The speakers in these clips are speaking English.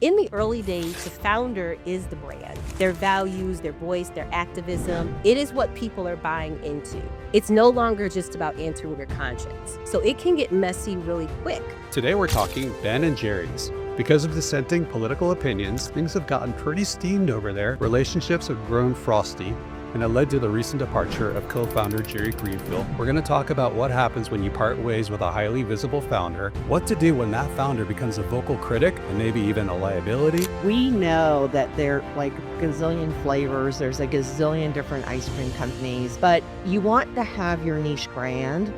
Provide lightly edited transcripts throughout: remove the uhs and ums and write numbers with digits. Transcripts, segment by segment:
In the early days, the founder is the brand. Their values, their voice, their activism, it is what people are buying into. It's no longer just about answering your conscience. So it can get messy really quick. Today we're talking Ben and Jerry's. Because of dissenting political opinions, things have gotten pretty steamed over there, relationships have grown frosty, and it led to the recent departure of co-founder Jerry Greenfield. We're going to talk about what happens when you part ways with a highly visible founder, what to do when that founder becomes a vocal critic and maybe even a liability. We know that there are like a gazillion flavors, there's a gazillion different ice cream companies, but you want to have your niche brand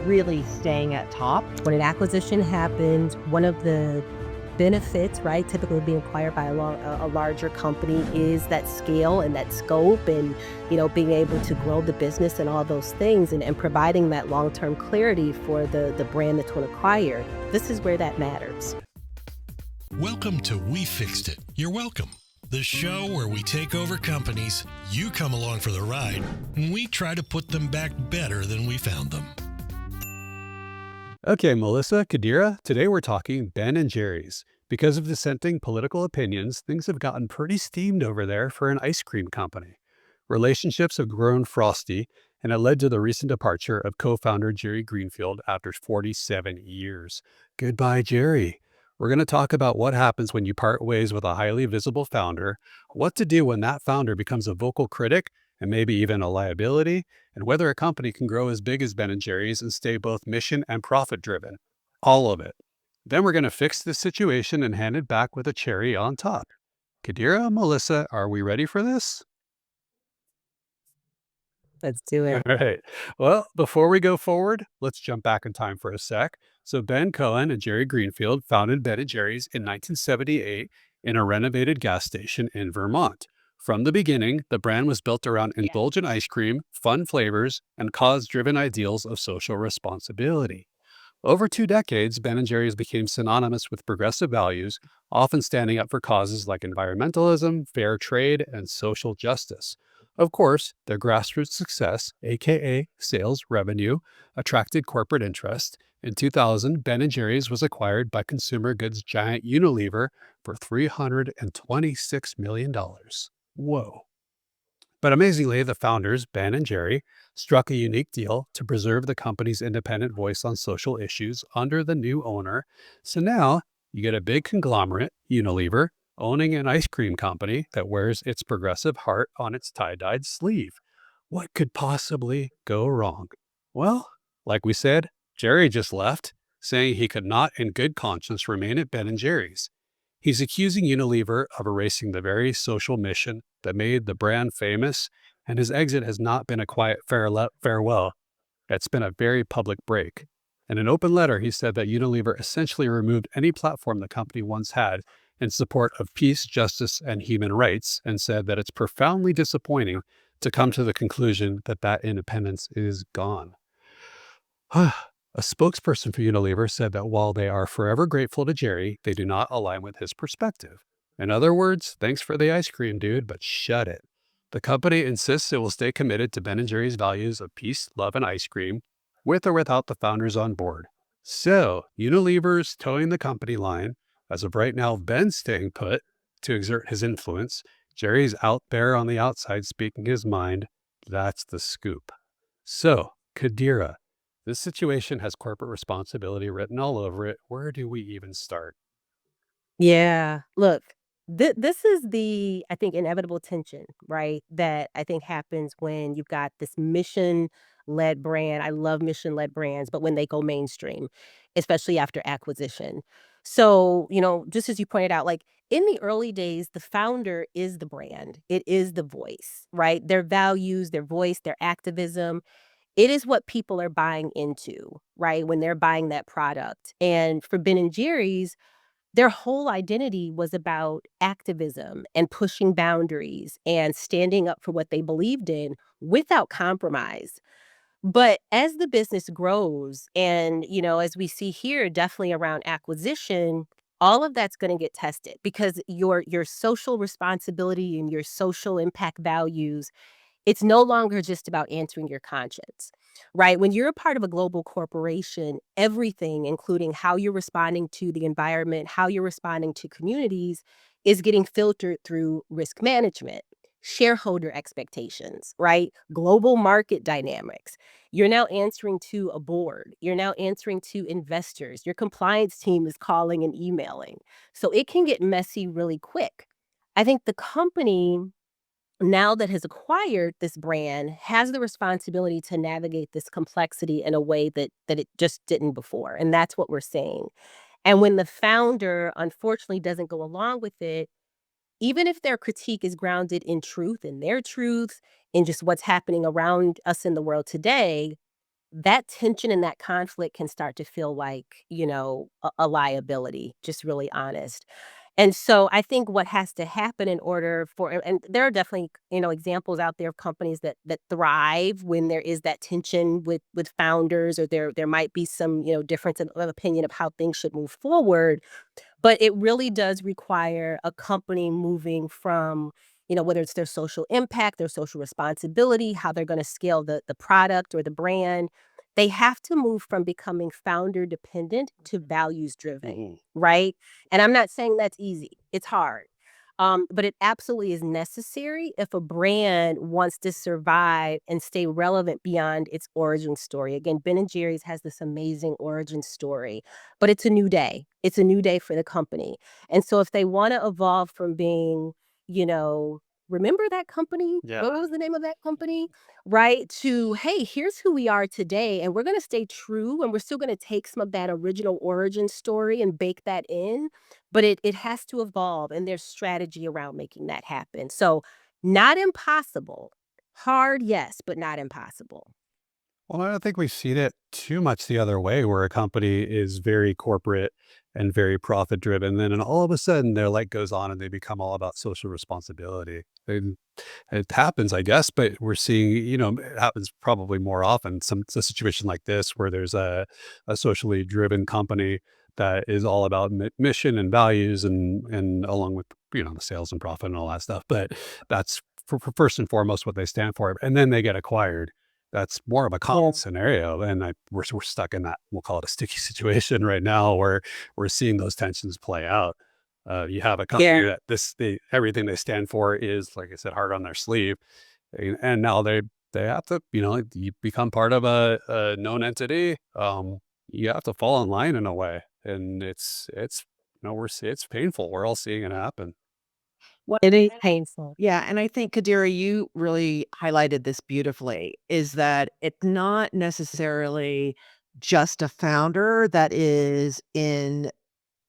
really staying at top. When an acquisition happens, one of the benefits, right, typically being acquired by a larger company is that scale and that scope and, being able to grow the business and all those things and providing that long-term clarity for the brand that's going to acquire. This is where that matters. Welcome to We Fixed It. You're welcome. The show where we take over companies, you come along for the ride, and we try to put them back better than we found them. Okay, Melissa, Qadira, today we're talking Ben and Jerry's. Because of dissenting political opinions, things have gotten pretty steamed over there for an ice cream company. Relationships have grown frosty, and it led to the recent departure of co-founder Jerry Greenfield after 47 years. Goodbye, Jerry. We're going to talk about what happens when you part ways with a highly visible founder, what to do when that founder becomes a vocal critic and maybe even a liability, and whether a company can grow as big as Ben & Jerry's and stay both mission and profit driven. All of it. Then we're going to fix this situation and hand it back with a cherry on top. Qadira, Melissa, are we ready for this? Let's do it. All right. Well, before we go forward, let's jump back in time for a sec. So Ben Cohen and Jerry Greenfield founded Ben & Jerry's in 1978 in a renovated gas station in Vermont. From the beginning, the brand was built around indulgent ice cream, fun flavors, and cause-driven ideals of social responsibility. Over 2 decades, Ben & Jerry's became synonymous with progressive values, often standing up for causes like environmentalism, fair trade, and social justice. Of course, their grassroots success, aka sales revenue, attracted corporate interest. In 2000, Ben & Jerry's was acquired by consumer goods giant Unilever for $326 million. Whoa. But amazingly, the founders, Ben and Jerry, struck a unique deal to preserve the company's independent voice on social issues under the new owner. So now you get a big conglomerate, Unilever, owning an ice cream company that wears its progressive heart on its tie-dyed sleeve. What could possibly go wrong? Well, like we said, Jerry just left, saying he could not in good conscience remain at Ben & Jerry's. He's accusing Unilever of erasing the very social mission that made the brand famous, and his exit has not been a quiet farewell. It's been a very public break. In an open letter, he said that Unilever essentially removed any platform the company once had in support of peace, justice, and human rights, and said that it's profoundly disappointing to come to the conclusion that that independence is gone. A spokesperson for Unilever said that while they are forever grateful to Jerry, they do not align with his perspective. In other words, thanks for the ice cream, dude, but shut it. The company insists it will stay committed to Ben & Jerry's values of peace, love, and ice cream, with or without the founders on board. So, Unilever's towing the company line. As of right now, Ben's staying put to exert his influence. Jerry's out there on the outside speaking his mind. That's the scoop. So, Qadira, this situation has corporate responsibility written all over it. Where do we even start? Yeah. Look, this is the, I think, inevitable tension, right? That I think happens when you've got this mission led brand. I love mission led brands, but when they go mainstream, especially after acquisition. So, just as you pointed out, like in the early days, the founder is the brand, it is the voice, right? Their values, their voice, their activism. It is what people are buying into, right? When they're buying that product. And for Ben and Jerry's, their whole identity was about activism and pushing boundaries and standing up for what they believed in without compromise. But as the business grows and, as we see here, definitely around acquisition, all of that's going to get tested because your social responsibility and your social impact values, It's no longer just about answering your conscience, right? When you're a part of a global corporation, everything, including how you're responding to the environment, how you're responding to communities, is getting filtered through risk management, shareholder expectations, right? Global market dynamics. You're now answering to a board. You're now answering to investors. Your compliance team is calling and emailing. So it can get messy really quick. I think the company now that has acquired this brand has the responsibility to navigate this complexity in a way that it just didn't before, and that's what we're seeing. And when the founder unfortunately doesn't go along with it, even if their critique is grounded in truth and their truths, in just what's happening around us in the world today, that tension and that conflict can start to feel like, a liability, just really honest. And so I think what has to happen in order for and there are definitely, examples out there of companies that thrive when there is that tension with founders, or there might be some, difference of opinion of how things should move forward. But it really does require a company moving from, whether it's their social impact, their social responsibility, how they're gonna scale the product or the brand. They have to move from becoming founder dependent to values driven, Mhm. right? And I'm not saying that's easy. It's hard. But it absolutely is necessary if a brand wants to survive and stay relevant beyond its origin story. Again, Ben& Jerry's has this amazing origin story, but it's a new day. It's a new day for the company. And so if they wanna evolve from being, you know, remember that company? Yeah. What was the name of that company? Right? To, hey, here's who we are today, and we're gonna stay true, and we're still gonna take some of that original origin story and bake that in, but it has to evolve, and there's strategy around making that happen. So, not impossible. Hard, yes, but not impossible. Well, I don't think we've seen it too much the other way, where a company is very corporate and very profit driven. And all of a sudden, their light goes on and they become all about social responsibility. And it happens, I guess, but we're seeing, it happens probably more often. A situation like this, where there's a socially driven company that is all about mission and values, and along with, the sales and profit and all that stuff. But that's for first and foremost what they stand for. And then they get acquired. That's more of a common Yeah. scenario, and we're stuck in that, we'll call it a sticky situation right now, where we're seeing those tensions play out. You have a company Yeah. that everything they stand for is, like I said, hard on their sleeve, and now they have to, you become part of a known entity. You have to fall in line in a way, and it's it's painful. We're all seeing it happen. Well, It is painful. yeah, and I think, Qadira, you really highlighted this beautifully, is that it's not necessarily just a founder that is in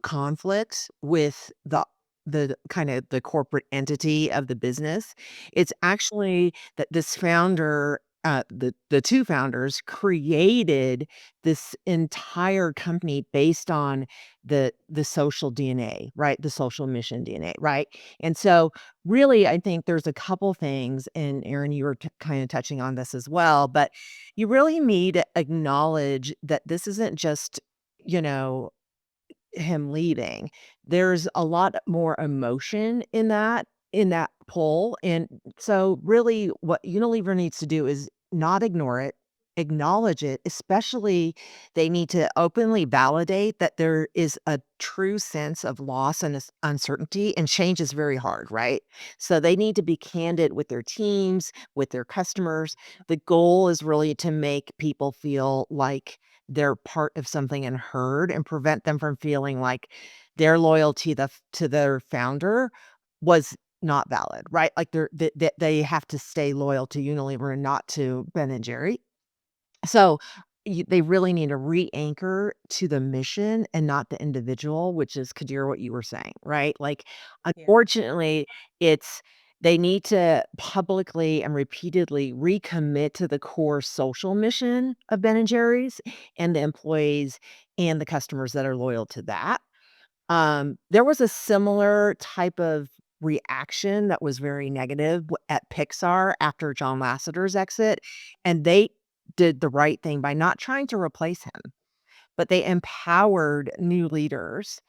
conflict with the kind of the corporate entity of the business. It's actually that this founder, the two founders created this entire company based on the social DNA, right? The social mission DNA, right? And so really I think there's a couple things, and Aaron, you were kind of touching on this as well, but you really need to acknowledge that this isn't just, you know, him leaving. There's a lot more emotion in that pull, and so really what Unilever needs to do is not ignore it, acknowledge it, especially they need to openly validate that there is a true sense of loss and uncertainty, and change is very hard, right? So they need to be candid with their teams, with their customers. The goal is really to make people feel like they're part of something and heard, and prevent them from feeling like their loyalty to their founder was not valid, right? Like they have to stay loyal to Unilever and not to Ben and Jerry. So they really need to re-anchor to the mission and not the individual, which is, Kadir, what you were saying, right? Like, Yeah. unfortunately, it's they need to publicly and repeatedly recommit to the core social mission of Ben and Jerry's, and the employees and the customers that are loyal to that. There was a similar type of reaction that was very negative at Pixar after John Lasseter's exit, and they did the right thing by not trying to replace him, but they empowered new leaders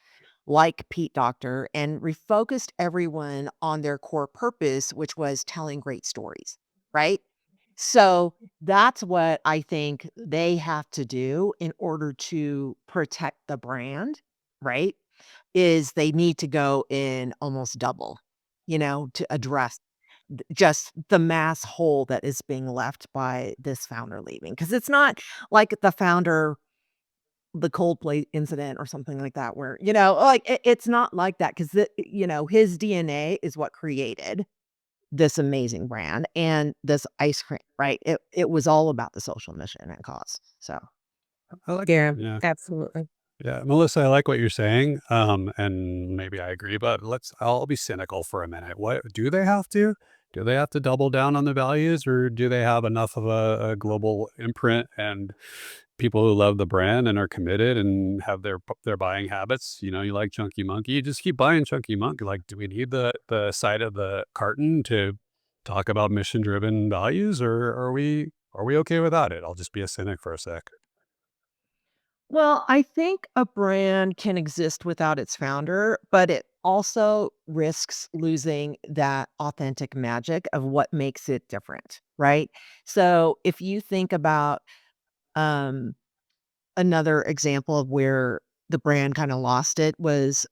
like Pete Docter and refocused everyone on their core purpose, which was telling great stories. right? So that's what I think they have to do in order to protect the brand, right? Is they need to go in almost double, to address just the mass hole that is being left by this founder leaving. Because it's not like the Coldplay incident or something like that, where, like it's not like that because, his DNA is what created this amazing brand and this ice cream, right? It was all about the social mission and cause. So, I like Yeah, yeah. absolutely. Yeah, Melissa, I like what you're saying, and maybe I agree, but I'll be cynical for a minute. What do they have to? Do they have to double down on the values, or do they have enough of a global imprint and people who love the brand and are committed and have their buying habits? You like Chunky Monkey, you just keep buying Chunky Monkey. Like, do we need the side of the carton to talk about mission driven values, or are we okay without it? I'll just be a cynic for a sec. well, I think a brand can exist without its founder, but it also risks losing that authentic magic of what makes it different, right? So, if you think about um another example of where the brand kinda lost it was,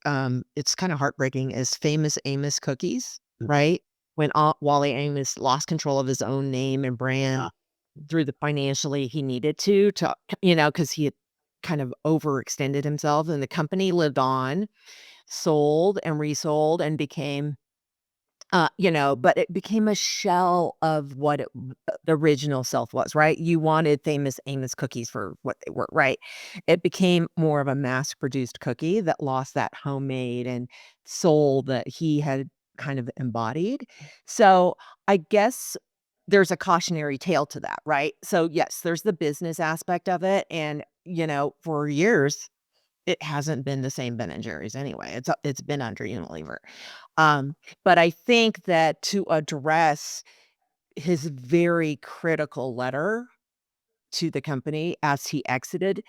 it's kinda heartbreaking, is Famous Amos cookies, right? When Wally Amos lost control of his own name and brand through the financially he needed to, because he had kind of overextended himself, and the company lived on, sold and resold, and became but it became a shell of what the original self was, right? You wanted Famous Amos cookies for what they were, right? It became more of a mass-produced cookie that lost that homemade and soul that he had kind of embodied. So, I guess there's a cautionary tale to that, right? So, yes, there's the business aspect of it, and, for years, it hasn't been the same Ben& and Jerry's anyway. It's been under Unilever. But I think that to address his very critical letter to the company as he exited,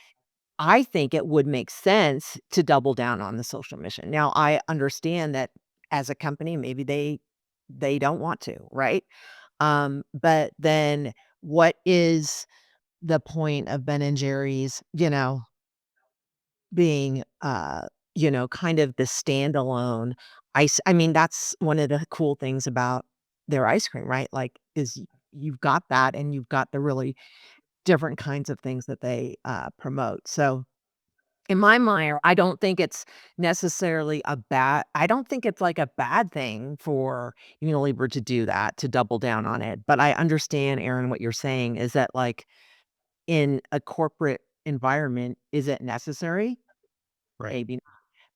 I think it would make sense to double down on the social mission. Now, I understand that as a company, maybe they don't want to, right? But then what is the point of Ben& and Jerry's, being, kind of the standalone I mean, that's one of the cool things about their ice cream, right? Like, is you've got that and you've got the really different kinds of things that they, promote. So, in my mind, I don't think it's necessarily I don't think it's like a bad thing for Unilever to do that, to double down on it. But I understand, Aaron, what you're saying is that, like, in a corporate environment, is it necessary? Right. Maybe.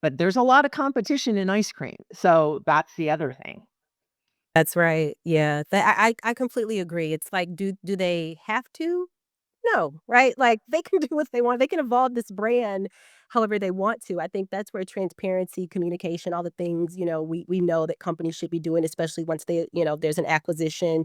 But there's a lot of competition in ice cream, so that's the other thing. That's right. Yeah. I completely agree. It's like, do they have to? No, right? Like, they can do what they want. They can evolve this brand however they want to. I think that's where transparency, communication, all the things, we know that companies should be doing, especially once there's an acquisition.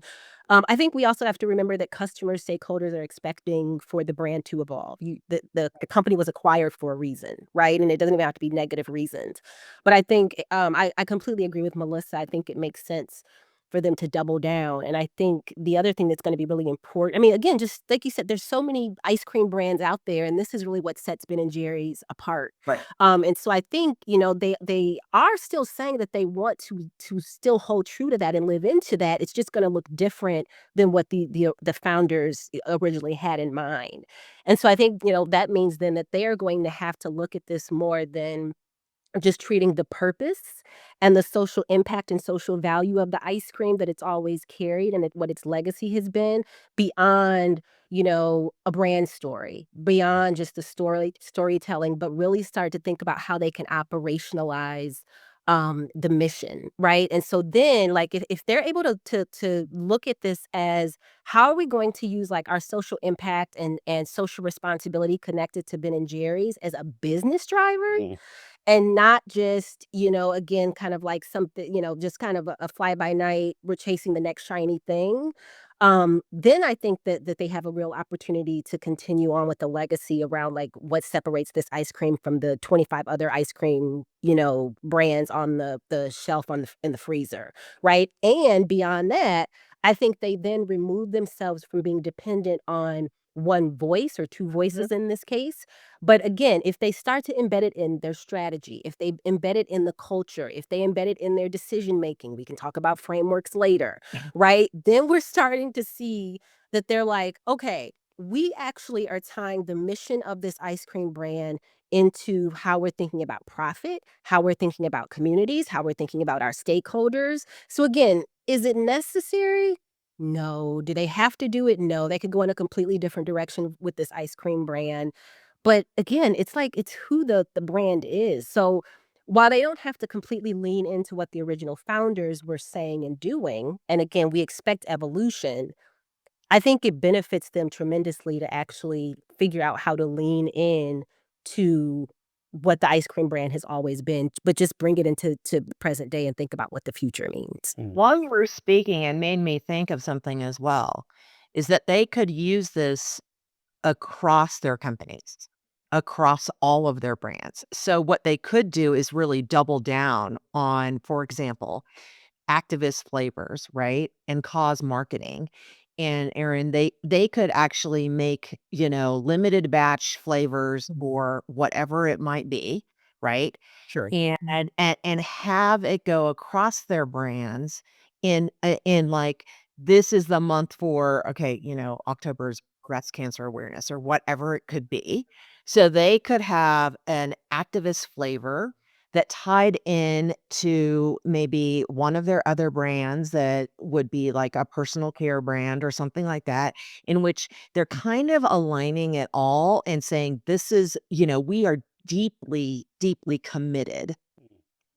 I think we also have to remember that customers, stakeholders are expecting for the brand to evolve. The company was acquired for a reason, right? And it doesn't even have to be negative reasons. But I think I completely agree with Melissa. I think it makes sense for them to double down. And I think the other thing that's gonna be really important, I mean, again, just like you said, there's so many ice cream brands out there, and this is really what sets Ben& and Jerry's apart. Right. And so I think, they are still saying that they want to still hold true to that and live into that. It's just gonna look different than what the founders originally had in mind. And so I think, that means then that they are going to have to look at this more than just treating the purpose and the social impact and social value of the ice cream that it's always carried and what its legacy has been beyond, a brand story, beyond just the storytelling, but really start to think about how they can operationalize the mission, right? And so then, like, if they're able to look at this as how are we going to use, like, our social impact and social responsibility connected to Ben& and Jerry's as a business driver, and not just, again, kind of like something, just kind of a fly by night, we're chasing the next shiny thing. Then I think that they have a real opportunity to continue on with the legacy around, like, what separates this ice cream from the 25 other ice cream, brands on the shelf in the freezer, right? And beyond that, I think they then remove themselves from being dependent on one voice or two Mhm. voices in this case. But again, if they start to embed it in their strategy, if they embed it in the culture, if they embed it in their decision making, we can talk about frameworks later, right? Then we're starting to see that they're like, okay, we actually are tying the mission of this ice cream brand into how we're thinking about profit, how we're thinking about communities, how we're thinking about our stakeholders. So again, is it necessary? No. Do they have to do it? No. They could go in a completely different direction with this ice cream brand. But again, it's like it's who the brand is. So while they don't have to completely lean into what the original founders were saying and doing, and again, we expect evolution, I think it benefits them tremendously to actually figure out how to lean in to what the ice cream brand has always been, but just bring it into present day and think about what the future means. Mm. While you were speaking, it made me think of something as well, is that they could use this across their companies, across all of their brands. So what they could do is really double down on, for example, activist flavors, right? And cause marketing. And Aaron, they could actually make, limited batch flavors or whatever it might be, right? Sure. And have it go across their brands in like, this is the month for, okay, October's breast cancer awareness or whatever it could be. So they could have an activist flavor that tied in to maybe one of their other brands that would be like a personal care brand or something like that, in which they're kind of aligning it all and saying, this is, we are deeply, deeply committed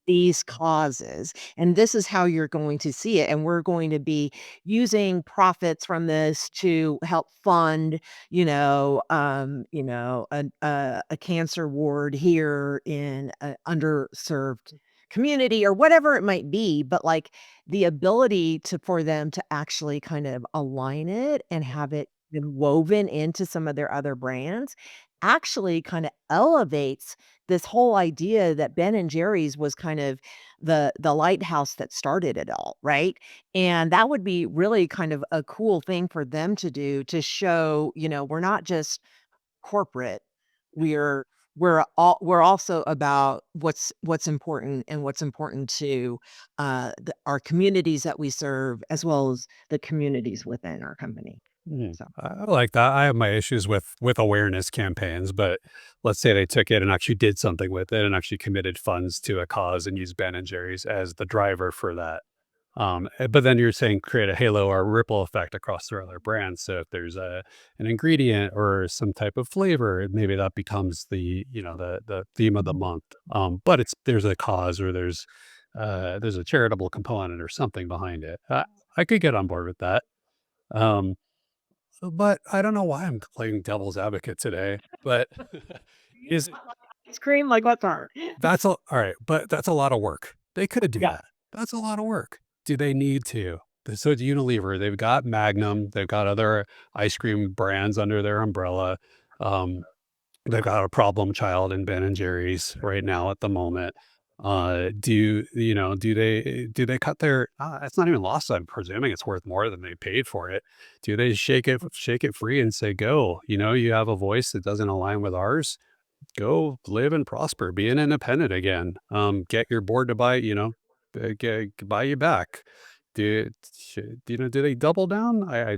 these causes, and this is how you're going to see it, and we're going to be using profits from this to help fund, a cancer ward here in a underserved community or whatever it might be, but, like, the ability to for them to actually kind of align it and have it been woven into some of their other brands actually kinda elevates this whole idea that Ben& and Jerry's was kind of the lighthouse that started it all, right? And that would be really kind of a cool thing for them to do to show, we're not just corporate. We're we're also about what's important and what's important to our communities that we serve as well as the communities within our company. Mm. So I like that. I have my issues with awareness campaigns, but let's say they took it and actually did something with it and actually committed funds to a cause and used Ben and Jerry's as the driver for that. But then you're saying create a halo or ripple effect across their other brands. So if there's an ingredient or some type of flavor, maybe that becomes the theme of the month. But there's a cause or there's a charitable component or something behind it. I could get on board with that. Um, but I don't know why I'm playing devil's advocate today, but is ice cream, like what's our all right, but that's a lot of work. They could do that. That's a lot of work. Do they need to? So it's Unilever. They've got Magnum. They've got other ice cream brands under their umbrella. Um, they've got a problem child in Ben and Jerry's right now at the moment. Do they cut their it's not even lost, I'm presuming it's worth more than they paid for it. Do they shake it free and say, go, you have a voice that doesn't align with ours? Go live and prosper, be an independent again. Get your board to buy, buy you back. Do they double down? I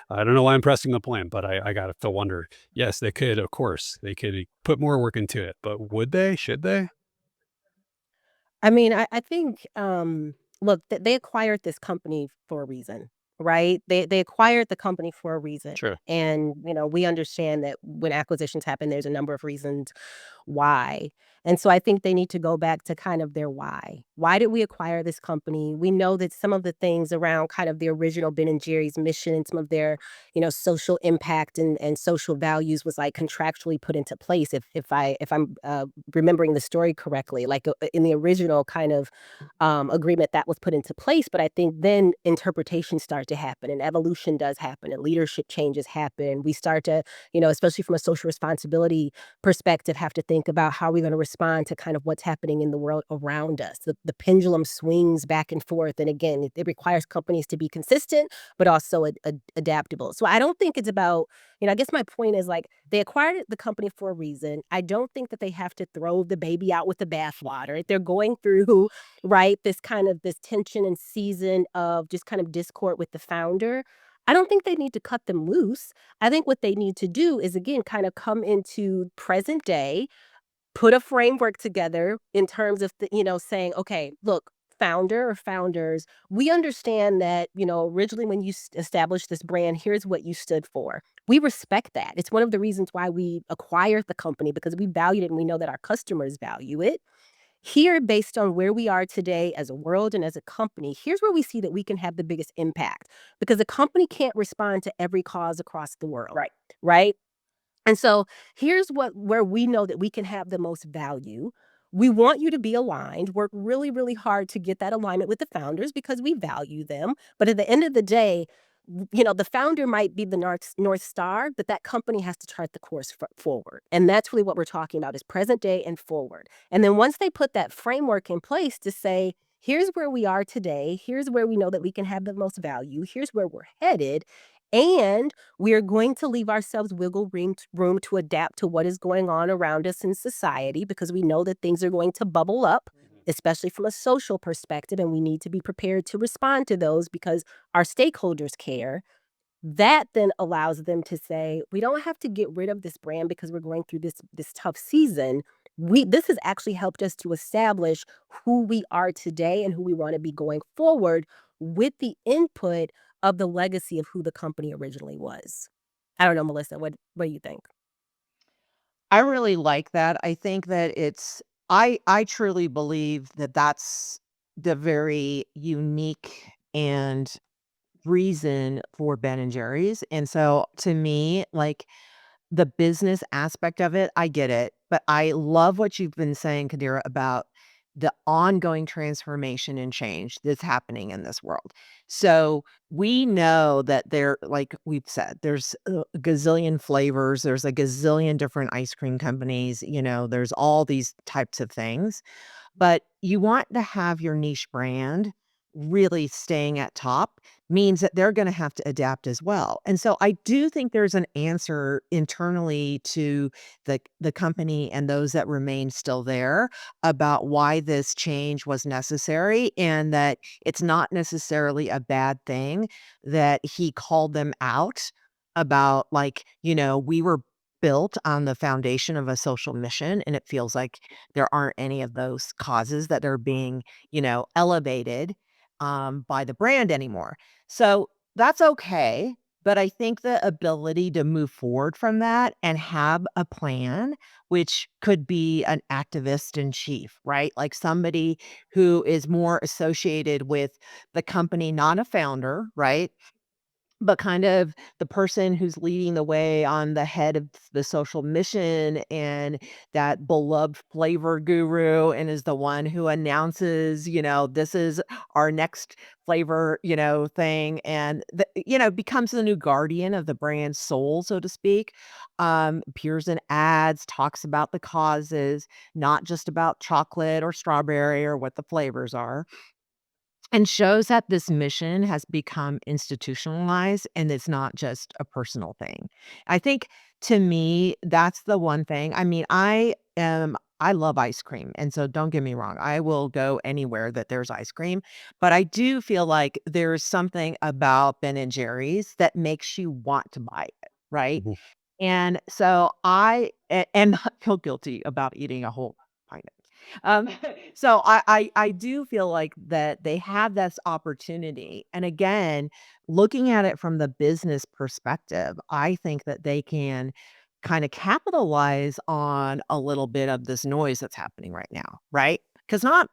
don't know why I'm pressing the point, but I got to wonder. Yes, they could, of course, they could put more work into it, but would they? Should they? I mean, I think, look, they acquired this company for a reason, right? They acquired the company for a reason, Sure. and we understand that when acquisitions happen, there's a number of reasons why. And so I think they need to go back to kind of their why. Why did we acquire this company? We know that some of the things around kind of the original Ben and Jerry's mission and some of their, social impact and social values was like contractually put into place. If I'm remembering the story correctly, like in the original kind of agreement that was put into place. But I think then interpretations start to happen and evolution does happen and leadership changes happen. We start to, especially from a social responsibility perspective, have to think think about how we're going to respond to kind of what's happening in the world around us. The pendulum swings back and forth. And again, it requires companies to be consistent, but also adaptable. So I don't think it's about, I guess my point is like they acquired the company for a reason. I don't think that they have to throw the baby out with the bathwater. They're going through, right, this tension and season of just kind of discord with the founder. I don't think they need to cut them loose. I think what they need to do is, again, kind of come into present day, put a framework together in terms of saying, okay, look, founder or founders, we understand that, originally when you established this brand, here's what you stood for. We respect that. It's one of the reasons why we acquired the company, because we valued it and we know that our customers value it. Here, based on where we are today as a world and as a company, here's where we see that we can have the biggest impact, because a company can't respond to every cause across the world. Right. Right. And so here's where we know that we can have the most value. We want you to be aligned, work really, really hard to get that alignment with the founders because we value them. But at the end of the day, the founder might be the North Star, but that company has to chart the course forward. And that's really what we're talking about, is present day and forward. And then once they put that framework in place to say, here's where we are today, here's where we know that we can have the most value, here's where we're headed, and we are going to leave ourselves wiggle room to adapt to what is going on around us in society, because we know that things are going to bubble up, especially from a social perspective, and we need to be prepared to respond to those because our stakeholders care. That then allows them to say, we don't have to get rid of this brand because we're going through this tough season. This has actually helped us to establish who we are today and who we want to be going forward, with the input of the legacy of who the company originally was. I don't know, Melissa, what do you think? I really like that. I think that I truly believe that that's the very unique and reason for Ben and Jerry's. And so to me, like, the business aspect of it, I get it, but I love what you've been saying, Qadira, about the ongoing transformation and change that's happening in this world. So we know that like we've said, there's a gazillion flavors, there's a gazillion different ice cream companies, there's all these types of things. But you want to have your niche brand really staying at top, means that they're gonna have to adapt as well. And so I do think there's an answer internally to the company and those that remain still there about why this change was necessary, and that it's not necessarily a bad thing that he called them out about, like, we were built on the foundation of a social mission, and it feels like there aren't any of those causes that are being, elevated by the brand anymore. So that's okay. But I think the ability to move forward from that and have a plan, which could be an activist in chief, right? Like somebody who is more associated with the company, not a founder, right? But kind of the person who's leading the way on the head of the social mission, and that beloved flavor guru, and is the one who announces, this is our next flavor, thing, and becomes the new guardian of the brand's soul, so to speak. Appears in ads, talks about the causes, not just about chocolate or strawberry or what the flavors are, and shows that this mission has become institutionalized and it's not just a personal thing. I think, to me, that's the one thing. I mean, I love ice cream, and so don't get me wrong, I will go anywhere that there's ice cream, but I do feel like there's something about Ben& and Jerry's that makes you want to buy it, right? Mhm. And so and not feel guilty about eating a whole pint. Um, so I do feel like that they have this opportunity. And again, looking at it from the business perspective, I think that they can kind of capitalize on a little bit of this noise that's happening right now, right? Because not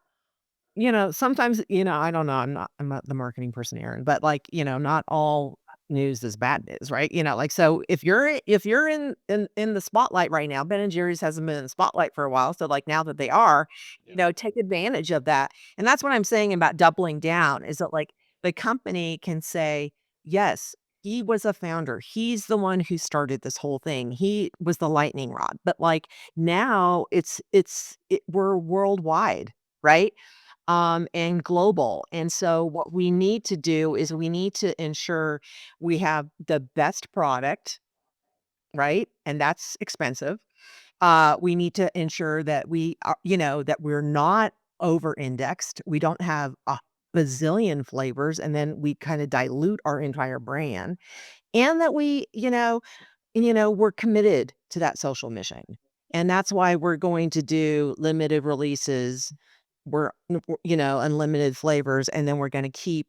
sometimes, I don't know, I'm not the marketing person, Aaron, but like, not all news is bad news, right? Like, so if you're in the spotlight right now, Ben and Jerry's hasn't been in the spotlight for a while. So like now that they are, take advantage of that. And that's what I'm saying about doubling down, is that like the company can say, yes, He was a founder. He's the one who started this whole thing. He was the lightning rod. But like now we're worldwide, right? And global. And so what we need to do is we need to ensure we have the best product, right? And that's expensive. We need to ensure that we are, that we're not over indexed. We don't have a bazillion flavors and then we kind of dilute our entire brand and that we're committed to that social mission. And that's why we're going to do limited releases. Unlimited flavors, and then we're gonna keep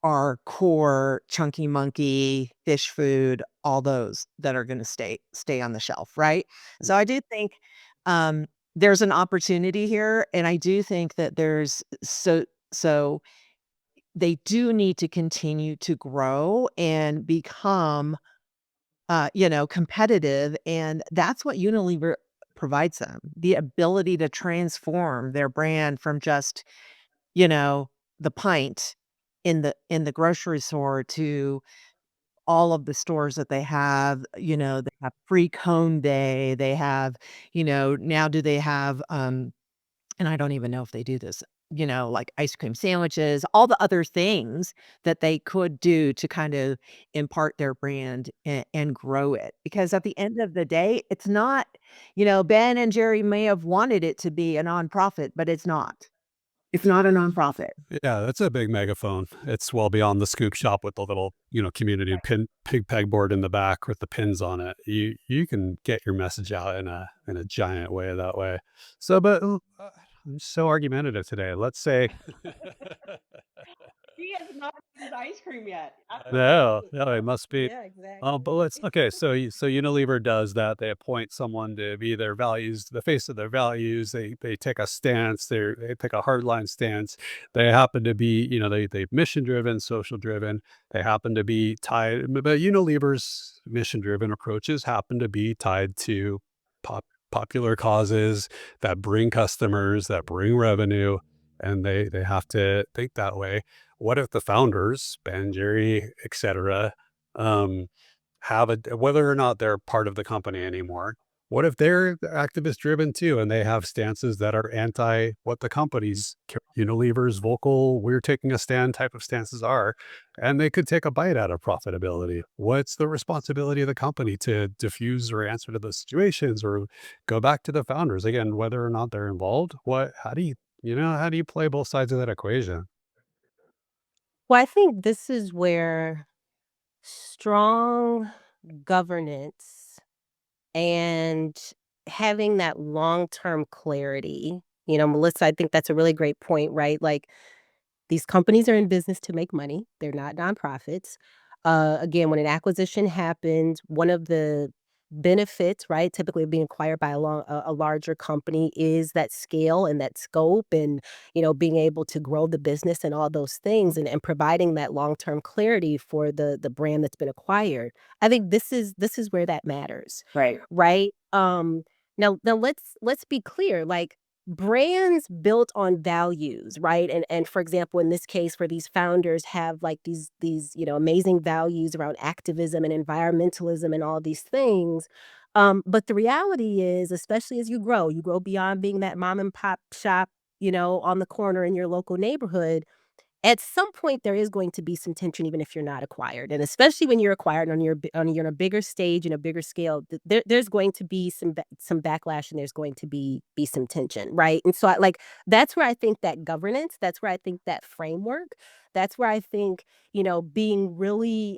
our core chunky monkey, fish food, all those that are gonna stay on the shelf, right? So I do think, um, there's an opportunity here, and I do think that so they do need to continue to grow and become, competitive, and that's what Unilever provides them, the ability to transform their brand from just you know, the pint in the grocery store to all of the stores that they have free cone day, they have, now do they have, and I don't even know if they do this, like ice cream sandwiches, all the other things that they could do to kind of impart their brand and grow it. Because at the end of the day, it's not, Ben and Jerry may have wanted it to be a nonprofit, but it's not. It's not a nonprofit. Yeah, that's a big megaphone. It's well beyond the scoop shop with the little, community pig pegboard in the back with the pins on it. You can get your message out in a giant way that way. So, but I'm so argumentative today. Let's say He has not had his ice cream yet. no, Absolutely. no, it must be. Yeah, But exactly. let's okay. So Unilever does that. They appoint someone to be their values, the face of their values. They take a stance. They take a hardline stance. They happen to be, they mission driven, social driven. They happen to be tied. But Unilever's mission driven approaches happen to be tied to popular causes that bring customers, that bring revenue, and they have to think that way. What if the founders, Ben, Jerry, etc., um, have a whether or not they're part of the company anymore, what if they're activist driven too and they have stances that are anti what the company's Unilever's vocal, we're taking a stand type of stances are, and they could take a bite out of profitability? What's the responsibility of the company to diffuse or answer to those situations or go back to the founders again, whether or not they're involved? How do you play both sides of that equation? Well, I think this is where strong governance and having that long-term clarity, Melissa, I think that's a really great point, right? Like, these companies are in business to make money. They're not nonprofits. Again, when an acquisition happens, one of the benefits, right, typically of being acquired by a larger company is that scale and that scope and, being able to grow the business and all those things and providing that long-term clarity for the brand that's been acquired. I think this is where that matters, Right. right? Now let's be clear, like brands built on values, right? And for example, in this case, where these founders have like these amazing values around activism and environmentalism and all these things. But the reality is, especially as you grow beyond being that mom and pop shop, on the corner in your local neighborhood. At some point, there is going to be some tension even if you're not acquired, and especially when you're acquired on a bigger stage and a bigger scale, there's going to be some backlash and there's going to be some tension, right? And so, that's where I think that governance, that's where I think that framework, that's where I think, being really,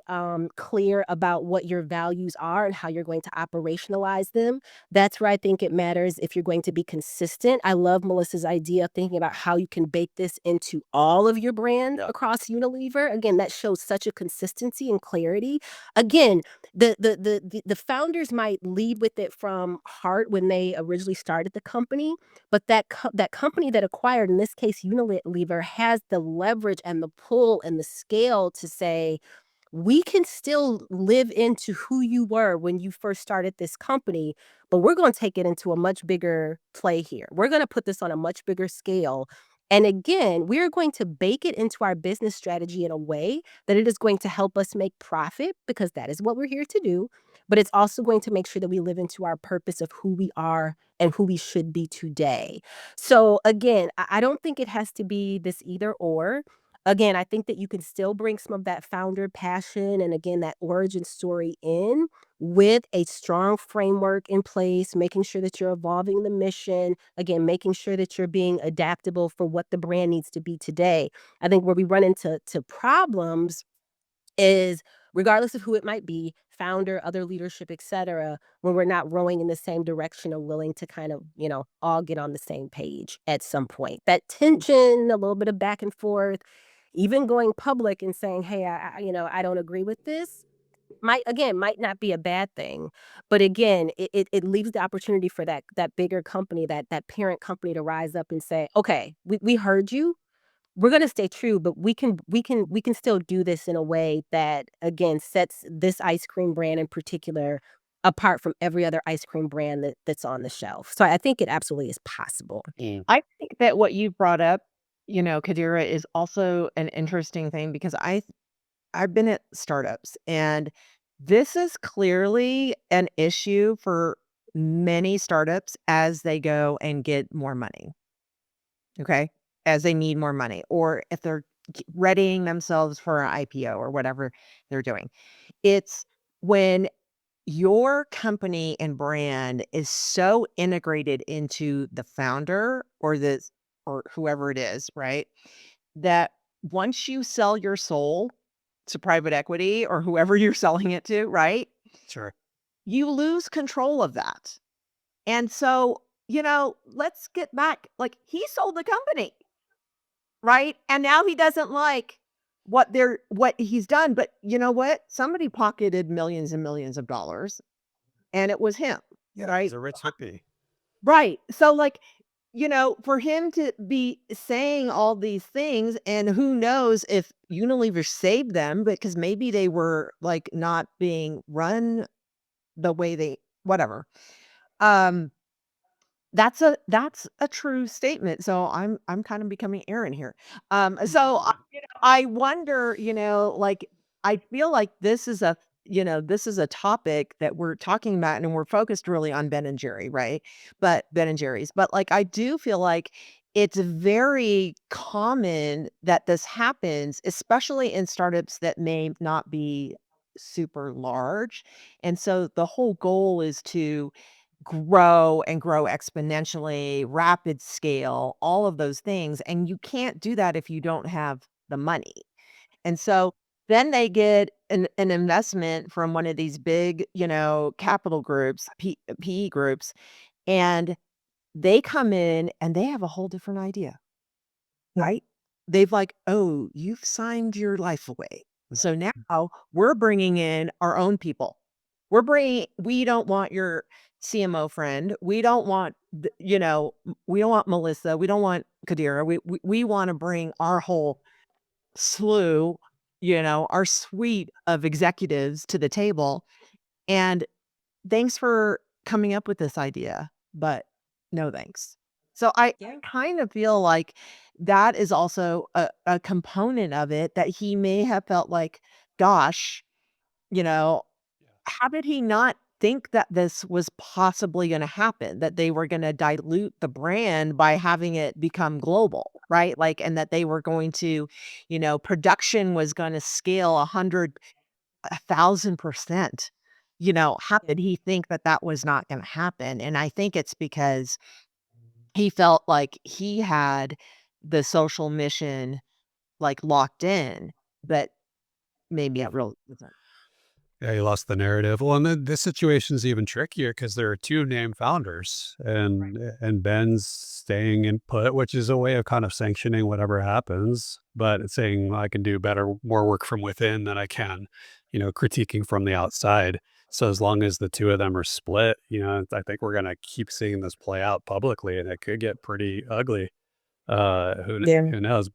clear about what your values are and how you're going to operationalize them, that's where I think it matters if you're going to be consistent. I love Melissa's idea of thinking about how you can bake this into all of your brand across Unilever. Again, that shows such a consistency and clarity. Again, the founders might lead with it from heart when they originally started the company, but that company that acquired, in this case Unilever, has the leverage and the pull and the scale to say, we can still live into who you were when you first started this company, but we're going to take it into a much bigger play here. We're going to put this on a much bigger scale. And again, we're going to bake it into our business strategy in a way that it is going to help us make profit because that is what we're here to do. But it's also going to make sure that we live into our purpose of who we are and who we should be today. So again, I don't think it has to be this either or. Again, I think that you can still bring some of that founder passion and again, that origin story in with a strong framework in place, making sure that you're evolving the mission, again, making sure that you're being adaptable for what the brand needs to be today. I think where we run into problems is regardless of who it might be, founder, other leadership, etc., when we're not rowing in the same direction or willing to kind of, all get on the same page at some point. That tension, a little bit of back and forth, even going public and saying, "Hey, I don't agree with this." Might not be a bad thing, but again, it leaves the opportunity for that bigger company, that parent company to rise up and say, "Okay, we heard you. We're gonna stay true, but we can still do this in a way that, again, sets this ice cream brand in particular apart from every other ice cream brand that's on the shelf." So I think it absolutely is possible. I think that what you brought up, Qadira, is also an interesting thing because I've been at startups, and this is clearly an issue for many startups as they go and get more money, okay? As they need more money, or if they're readying themselves for an IPO or whatever they're doing. It's when your company and brand is so integrated into the founder or whoever it is, right? That once you sell your soul to private equity or whoever you're selling it to, right? Sure. You lose control of that. And so, let's get back. Like he sold the company, right? And now he doesn't like what he's done. But you know what? Somebody pocketed millions and millions of dollars and it was him, Yeah, he's right? a rich hippie. Right. So like, for him to be saying all these things, and who knows if Unilever saved them because maybe they were like not being run the way they whatever. Um that's a true statement. So I'm kind of becoming Aaron here. I wonder, like I feel like this is a topic that we're talking about and we're focused really on Ben and Jerry, right? But Ben and Jerry's. But like I do feel like it's very common that this happens, especially in startups that may not be super large. And so the whole goal is to grow and grow exponentially, rapid scale, all of those things, and you can't do that if you don't have the money. And so then they get an investment from one of these big, capital groups, PE groups, and they come in and they have a whole different idea, right? They've like, "Oh, you've signed your life away. So now we're bringing in our own people. We don't want your CMO friend. We don't want, we don't want Melissa. We don't want Qadira. We want to bring our whole slew, our suite of executives to the table. And thanks for coming up with this idea, but no thanks." So I Yeah. kind of feel like that is also a component of it that he may have felt like, gosh, you know, how did he not think that this was possibly gonna happen, that they were gonna dilute the brand by having it become global, right? Like, and that they were going to, production was gonna scale 1,000%. How did he think that that was not gonna happen? And I think it's because he felt like he had the social mission, like, locked in, but maybe it really wasn't. Yeah, you lost the narrative. Well, and then this situation's even trickier because there are two named founders, and Ben's staying in put, which is a way of kind of sanctioning whatever happens, but it's saying I can do better, more work from within than I can, critiquing from the outside. So as long as the two of them are split, I think we're gonna keep seeing this play out publicly, and it could get pretty ugly. Yeah. Who knows?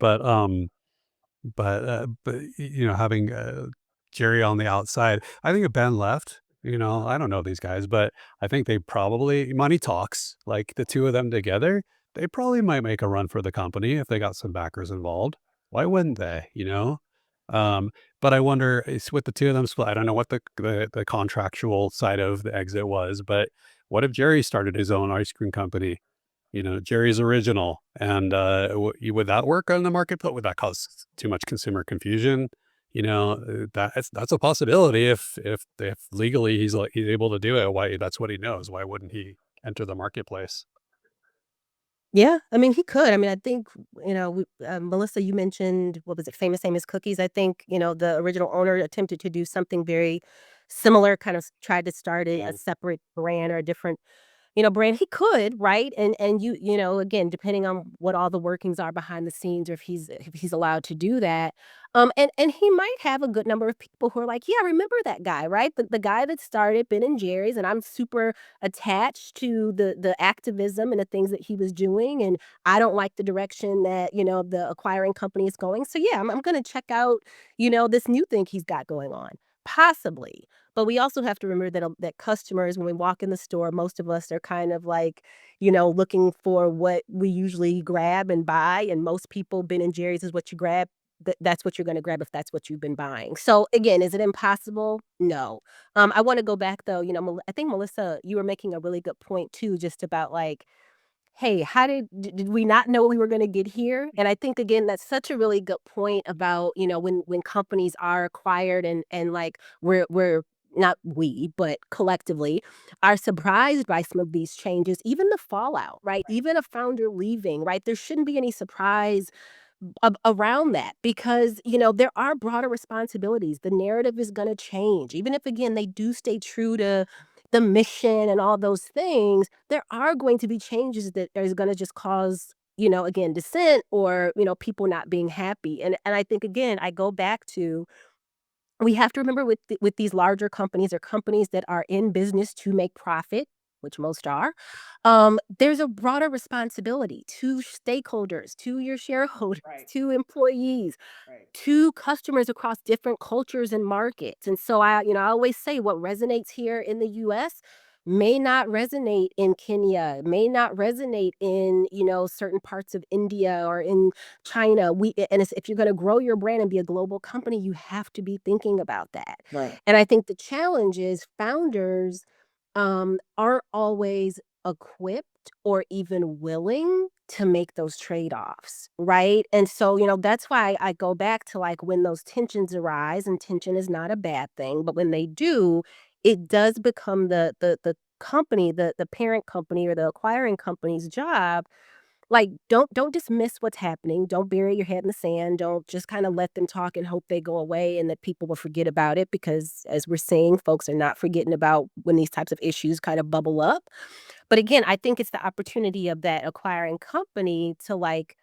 Having, Jerry on the outside, I think if Ben left, I don't know these guys, but I think they probably money talks, like, the 2 of them together, they probably might make a run for the company if they got some backers involved. Why wouldn't they, you know? Um, but I wonder, it's with the two of them split, I don't know what the contractual side of the exit was, but what if Jerry started his own ice cream company? You know, Jerry's Original, and, would that work on the marketplace? Would that cause too much consumer confusion? You know, that's a possibility if legally he's able to do it, why that's what he knows, why wouldn't he enter the marketplace? Yeah, I mean, he could. I mean, I think, Melissa, you mentioned, what was it, Famous Amos Cookies. I think, the original owner attempted to do something very similar, kind of tried to start a separate brand or a different brand. He could, right? And again, depending on what all the workings are behind the scenes, or if he's allowed to do that. And he might have a good number of people who are like, yeah, remember that guy, right? The guy that started Ben and Jerry's, and I'm super attached to the activism and the things that he was doing. And I don't like the direction that, the acquiring company is going. So yeah, I'm gonna check out, this new thing he's got going on. Possibly. But we also have to remember that customers, when we walk in the store, most of us are kind of like, looking for what we usually grab and buy, and most people, Ben& and Jerry's is what you grab. That's what you're gonna grab if that's what you've been buying. So, again, is it impossible? No. I wanna go back though, I think, Melissa, you were making a really good point too, just about, like, "Hey, how did we not know we were gonna get here?" And I think, again, that's such a really good point about, when companies are acquired, and, like, we're not we, but collectively are surprised by some of these changes, even the fallout, right? Even a founder leaving, right? There shouldn't be any surprise around that, because there are broader responsibilities. The narrative is going to change, even if, again, they do stay true to the mission and all those things. There are going to be changes that is going to just cause, again, dissent, or people not being happy. And I think, again, I go back to, we have to remember, with these larger companies, or companies that are in business to make profit, which most are, there's a broader responsibility to stakeholders, to your shareholders, to employees, to customers across different cultures and markets. And so I always say, what resonates here in the US may not resonate in Kenya, may not resonate in, certain parts of India or in China. If you're going to grow your brand and be a global company, you have to be thinking about that. Right. And I think the challenge is, founders aren't always equipped or even willing to make those trade-offs, right? And so, that's why I go back to, like, when those tensions arise, and tension is not a bad thing, but when they do, it does become the company, the parent company, or the acquiring company's job. Like, don't dismiss what's happening. Don't bury your head in the sand. Don't just kind of let them talk and hope they go away and that people will forget about it, because, as we're seeing, folks are not forgetting about when these types of issues kind of bubble up. But again, I think it's the opportunity of that acquiring company to, like,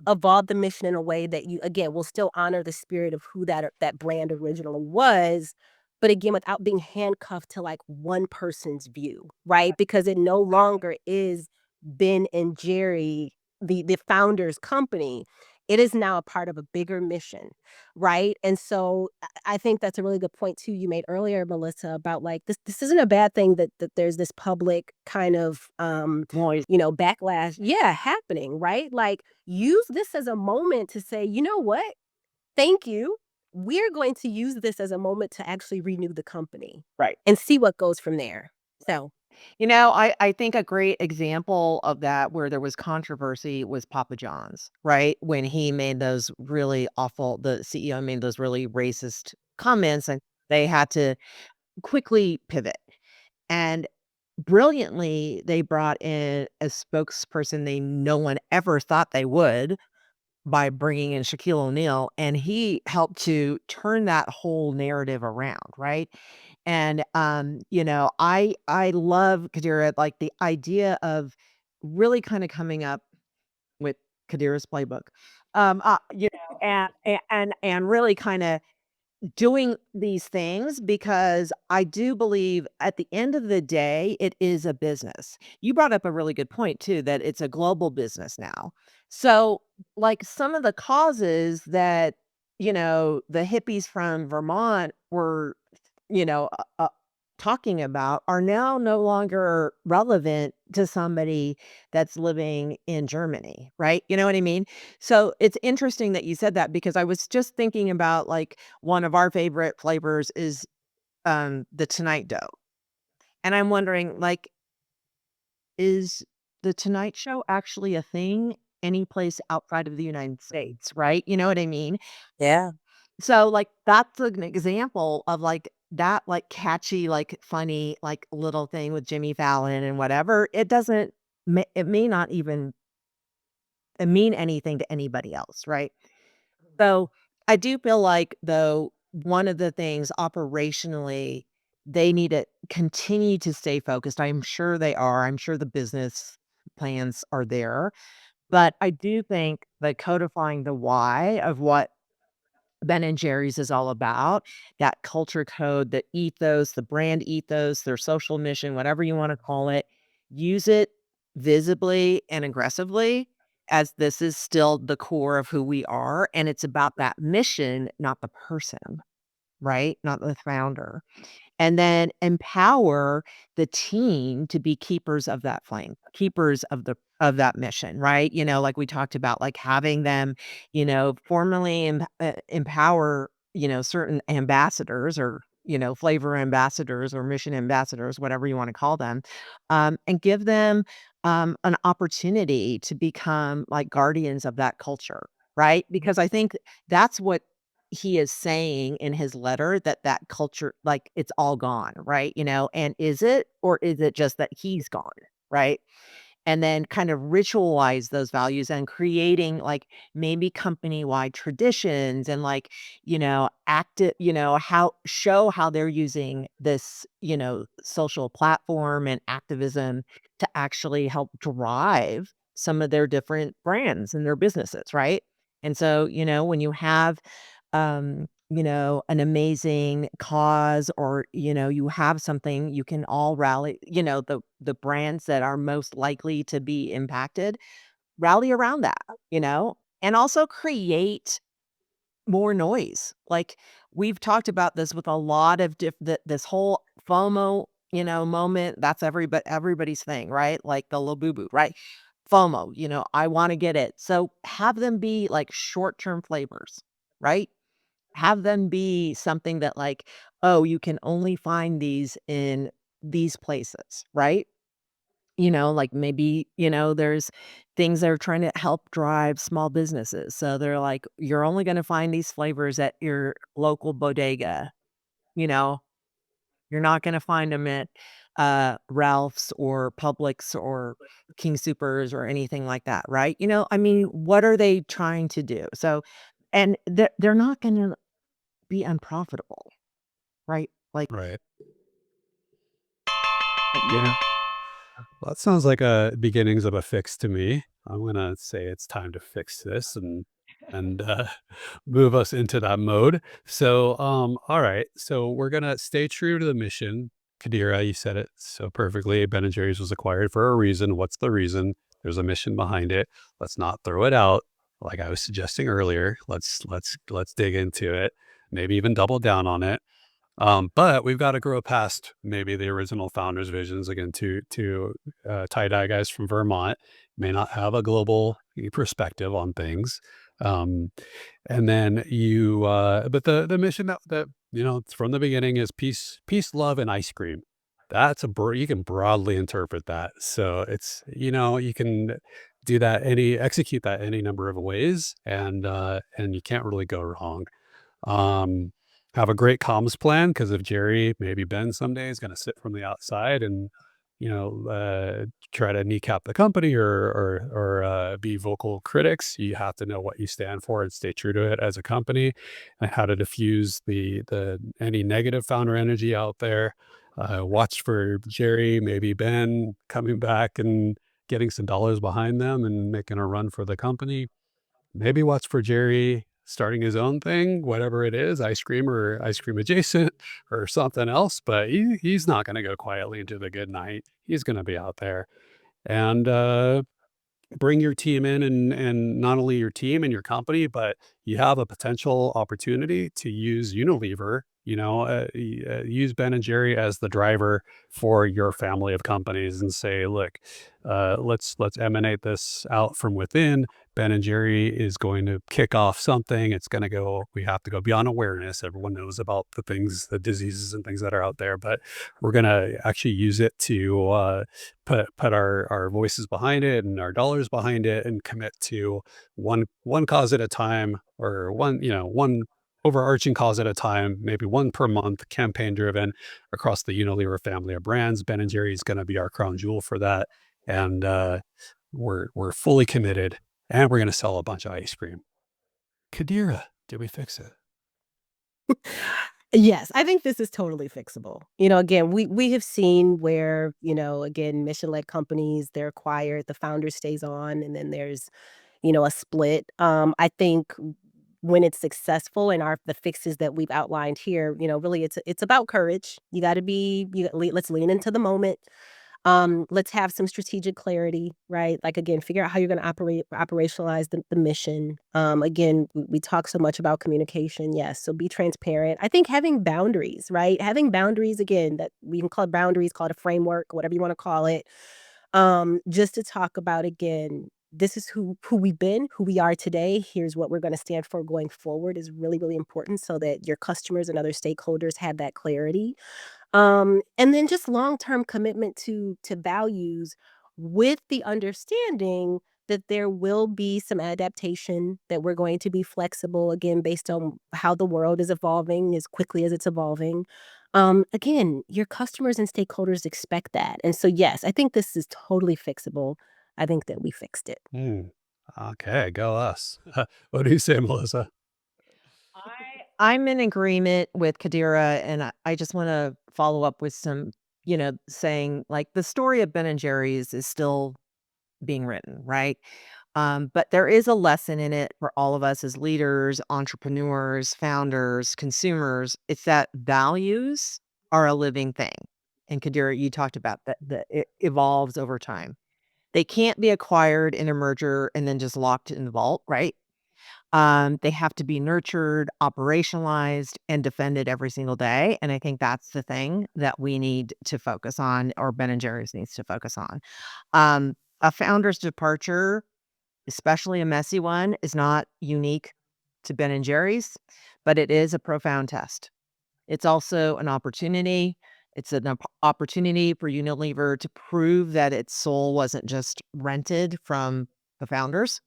evolve the mission in a way that, you again, will still honor the spirit of who that brand originally was, but again, without being handcuffed to, like, one person's view, right? Because it no longer is Ben and Jerry, the founder's company. It is now a part of a bigger mission, right? And so I think that's a really good point too you made earlier, Melissa, about, like, this isn't a bad thing that there's this public kind of Noise. backlash, yeah, happening, right? Like, use this as a moment to say, you know what? Thank you. We're going to use this as a moment to actually renew the company Right. and see what goes from there. So, I think a great example of that where there was controversy was Papa John's, right? When he made those really awful, the CEO made those really racist comments, and they had to quickly pivot. And brilliantly, they brought in a spokesperson no one ever thought they would, by bringing in Shaquille O'Neal, and he helped to turn that whole narrative around, right? And, I love Qadira, like, the idea of really kinda coming up with Qadira's playbook, and really kinda doing these things, because I do believe at the end of the day, it is a business. You brought up a really good point too, that it's a global business now. So, like, some of the causes that, the hippies from Vermont were, you know, uh, uh, talking about are now no longer relevant to somebody that's living in Germany, right? You know what I mean? So it's interesting that you said that because I was just thinking about like one of our favorite flavors is the Tonight Dough. And I'm wondering like is the Tonight Show actually a thing any place outside of the United States, right? You know what I mean? Yeah. So, like, that's an example of, like, that, like, catchy, like, funny, like, little thing with Jimmy Fallon and whatever. It may not even mean anything to anybody else, right? So, I do feel like, though, one of the things operationally, they need to continue to stay focused. I'm sure they are. I'm sure the business plans are there. But I do think that codifying the why of what Ben& and Jerry's is all about, that culture code, the ethos, the brand ethos, their social mission, whatever you wanna call it, use it visibly and aggressively as this is still the core of who we are, and it's about that mission, not the person, right? Not the founder. And then empower the team to be keepers of that flame, keepers of that mission, right? You know, like we talked about, like having them, formally empower, certain ambassadors or, flavor ambassadors or mission ambassadors, whatever you want to call them, and give them an opportunity to become like guardians of that culture, right? Because I think that's what he is saying in his letter that culture, like, it's all gone, right? And is it, or is it just that he's gone, right? And then kind of ritualize those values and creating like maybe company-wide traditions and like, how show how they're using this, social platform and activism to actually help drive some of their different brands and their businesses, right? And so, when you have an amazing cause or, you have something you can all rally, the brands that are most likely to be impacted, rally around that, and also create more noise. Like we've talked about this with a lot of this whole FOMO, moment. That's everybody's thing, right? Like the labubu, right? FOMO, I want to get it. So have them be like short-term flavors, right? Have them be something that like, "Oh, you can only find these in these places," right? Like maybe, there's things that are trying to help drive small businesses. So they're like, "You're only gonna find these flavors at your local bodega," you know? You're not gonna find them at, Ralph's or Publix or King Soopers or anything like that, right? I mean, what are they trying to do? So and they're not gonna be unprofitable, right? Like, Right. yeah. Well, that sounds like a beginnings of a fix to me. I'm gonna say it's time to fix this and move us into that mode. So, all right. So we're gonna stay true to the mission. Qadira, you said it so perfectly. Ben and Jerry's was acquired for a reason. What's the reason? There's a mission behind it. Let's not throw it out, like I was suggesting earlier. Let's dig into it. Maybe even double down on it. But we've got to grow past maybe the original founders' visions again to tie dye guys from Vermont may not have a global perspective on things. Um, and then but the mission that from the beginning is peace, love, and ice cream. You can broadly interpret that. So it's you can do that execute that any number of ways, and you can't really go wrong. Um, have a great comms plan because if Jerry, maybe Ben someday is going to sit from the outside and, try to kneecap the company or be vocal critics, you have to know what you stand for and stay true to it as a company and how to diffuse the any negative founder energy out there. Watch for Jerry, maybe Ben coming back and getting some dollars behind them and making a run for the company. Maybe watch for Jerry starting his own thing, whatever it is, ice cream or ice cream adjacent or something else, but he's not gonna go quietly into the good night. He's gonna be out there. And, bring your team in and not only your team and your company, but you have a potential opportunity to use Unilever, use Ben and Jerry as the driver for your family of companies and say, look, let's emanate this out from within. Ben and Jerry is going to kick off something. It's going to go, we have to go beyond awareness. Everyone knows about the things, the diseases and things that are out there, but we're going to actually use it to put our voices behind it and our dollars behind it and commit to one cause at a time, or one overarching cause at a time, maybe one per month, campaign driven across the Unilever family of brands. Ben and Jerry is going to be our crown jewel for that. And we're fully committed, and we're going to sell a bunch of ice cream. Qadira, did we fix it? Yes, I think this is totally fixable. Again, we have seen where, again, mission-led companies, they're acquired, the founder stays on, and then there's, a split. I think when it's successful and the fixes that we've outlined here, really it's about courage. You got to be, let's lean into the moment. Let's have some strategic clarity, right? Like, again, figure out how you're going to operationalize the mission. Again, we talk so much about communication. Yes. So be transparent. I think having boundaries, right? Having boundaries, again, that we can call it boundaries, call it a framework, whatever you want to call it. Just to talk about, again, this is who we've been, who we are today. Here's what we're going to stand for going forward is really, really important so that your customers and other stakeholders have that clarity. And then just long-term commitment to values with the understanding that there will be some adaptation, that we're going to be flexible, again, based on how the world is evolving as quickly as it's evolving. Again, your customers and stakeholders expect that. And so, yes, I think this is totally fixable. I think that we fixed it. Okay, go us. What do you say, Melissa? I'm in agreement with Qadira, and I just want to follow up with some, saying like the story of Ben and Jerry's is still being written, right? But there is a lesson in it for all of us as leaders, entrepreneurs, founders, consumers. It's that values are a living thing. And Qadira, you talked about that it evolves over time. They can't be acquired in a merger and then just locked in the vault, right? They have to be nurtured, operationalized, and defended every single day. And I think that's the thing that we need to focus on, or Ben and Jerry's needs to focus on. A founder's departure, especially a messy one, is not unique to Ben and Jerry's, but it is a profound test. It's also an opportunity. It's an opportunity for Unilever to prove that its soul wasn't just rented from the founders,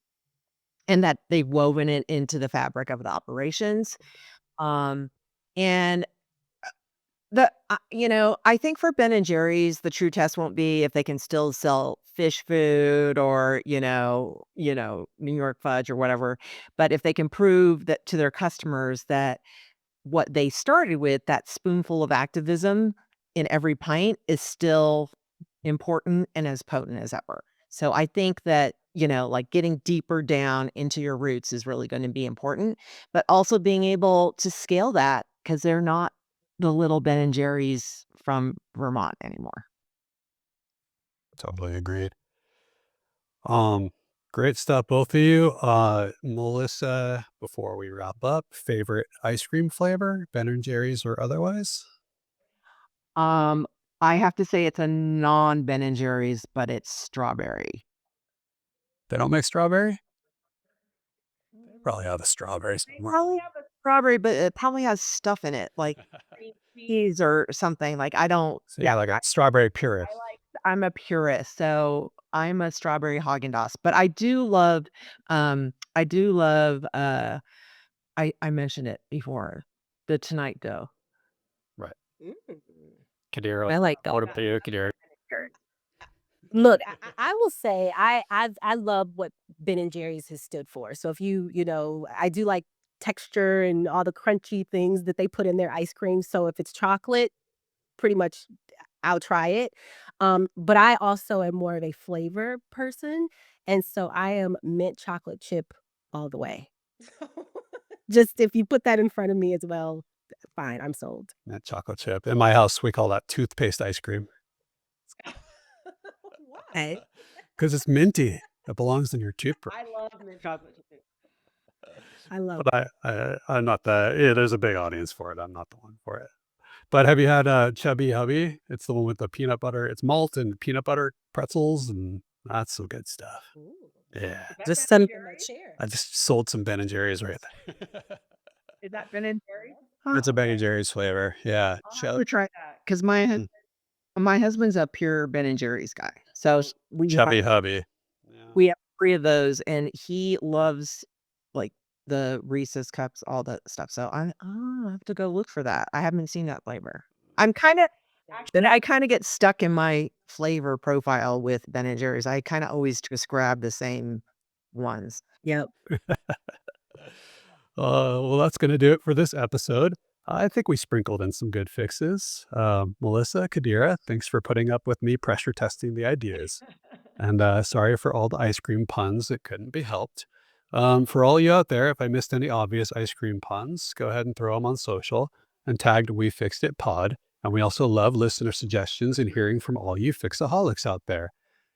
and that they've woven it into the fabric of the operations. Um, and I think for Ben and Jerry's, the true test won't be if they can still sell fish food or, New York fudge or whatever, but if they can prove that to their customers that what they started with, that spoonful of activism in every pint, is still important and as potent as ever. So I think that, like getting deeper down into your roots is really going to be important, but also being able to scale that because they're not the little Ben and Jerry's from Vermont anymore. Totally agreed. Great stuff, both of you. Melissa, before we wrap up, favorite ice cream flavor, Ben and Jerry's or otherwise? Um, I have to say it's a non Ben and Jerry's, but it's strawberry. They don't make strawberry? They probably have a strawberry somewhere. Probably have a strawberry, but it probably has stuff in it, like cream cheese or something. Like I don't. So yeah, like a strawberry purist. I'm a purist, so I'm a strawberry Haagen-Dazs, but I mentioned it before, the Tonight Dough. Right. Mm. Qadira, I like that. what about you, Qadira? Look, I will say I love what Ben and Jerry's has stood for. So if I do like texture and all the crunchy things that they put in their ice cream. So if it's chocolate, pretty much I'll try it. But I also am more of a flavor person, and so I am mint chocolate chip all the way. Just if you put that in front of me as well, fine, I'm sold. That chocolate chip. In my house, we call that toothpaste ice cream Why? because it's minty. It belongs in your toothbrush. I love mint chocolate chip. I love But I'm not the yeah, there's a big audience for it. I'm not the one for it. But have you had, Chubby Hubby? It's the one with the peanut butter. It's malt and peanut butter pretzels, and that's some good stuff. Ooh. Yeah. Is that Just Ben& and Jerry's? I just sold some Ben& and Jerry's right there. Is that Ben and Jerry's? It's a Ben& and Jerry's flavor. Yeah. I'll have to try that because my husband's a pure Ben and Jerry's guy. So Chubby Hubby. Yeah. we have 3 of those, and he loves like the Reese's cups, all that stuff. So I have to go look for that. I haven't seen that flavor. I kind of get stuck in my flavor profile with Ben and Jerry's. I kind of always just grab the same ones. Yep. Well, that's going to do it for this episode. I think we sprinkled in some good fixes. Melissa, Qadira, thanks for putting up with me pressure testing the ideas. And sorry for all the ice cream puns. It couldn't be helped. For all you out there, if I missed any obvious ice cream puns, go ahead and throw them on social and tagged We Fixed It Pod. And we also love listener suggestions and hearing from all you fixaholics out there.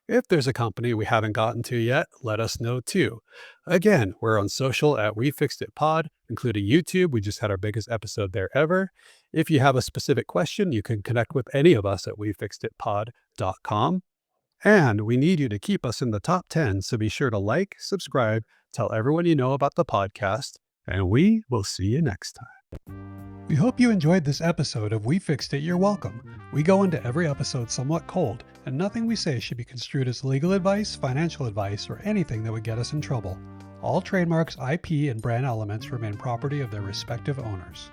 If there's a company we haven't gotten to yet, let us know too. Again, we're on social at We Fixed It Pod, including YouTube. We just had our biggest episode there ever. If you have a specific question, you can connect with any of us at wefixeditpod.com. And we need you to keep us in the top 10, so be sure to like, subscribe, tell everyone you know about the podcast, and we will see you next time. We hope you enjoyed this episode of We Fixed It, You're Welcome. We go into every episode somewhat cold, and nothing we say should be construed as legal advice, financial advice, or anything that would get us in trouble. All trademarks, IP, and brand elements remain property of their respective owners.